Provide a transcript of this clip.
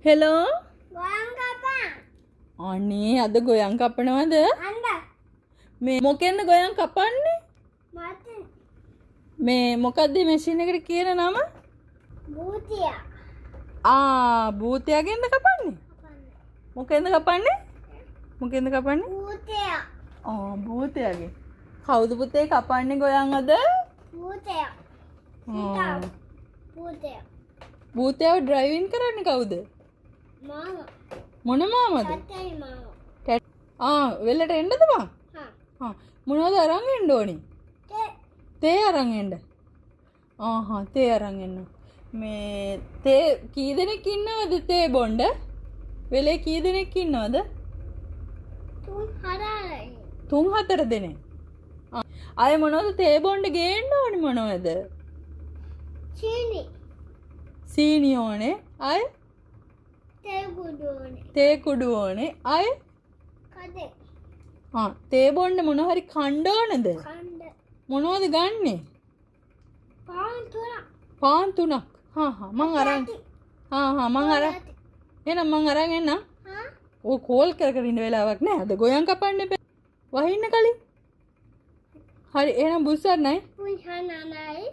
Hello ගොයන් කපා. අනේ අද ගොයන් කපනවද? අන්න. මේ මොකෙන්ද ගොයන් කපන්නේ? මට මේ මොකද්ද මැෂින් එකට කියන නම? භූතිය. භූතයාගෙන්ද කපන්නේ? මොකෙන්ද කපන්නේ? මොකෙන්ද කපන්නේ? භූතිය. භූතයාගෙන්. කවුද පුතේ කපන්නේ ගොයන් අද? භූතිය. ආ. භූතිය. භූතයාව ඩ්‍රයිවිං කරන්නේ කවුද? මාමා. මොන මාමද? තාත්තයි මාමා. වෙලට එන්නද බං? හා. මොනවද අරන් එන්න ඕනි? තේ අරන් එන්න. තේ අරන් එන්න. මේ තේ කී දෙනෙක් ඉන්නවද තේ බොන්න? වෙලේ කී දෙනෙක් ඉන්නවද? 3-4. 3-4 දෙනෙක්. අය මොනවද තේ බොන්න ගේන්න ඕනි මොනවද? චීනි. සීනි ඕනේ. අය තේ කුඩු ඕනේ. තේ කුඩු ඕනේ. අය කඩේ. තේ බොන්න මොන හරි කණ්ඩ ඕනද? කණ්ඩ. මොනවද ගන්නෙ? පාන් 3ක්. පාන් 3ක්. මං අරන්. මං අරන්. එහෙනම් මං අරන් එන්නම්. ඕ කෝල් කර කර ඉන්න වෙලාවක් නෑ. අද ගොයන් කපන්න එපා. වහින්න කලින්. හරි එහෙනම් බුස්සන්නයි. පුංචානනයි.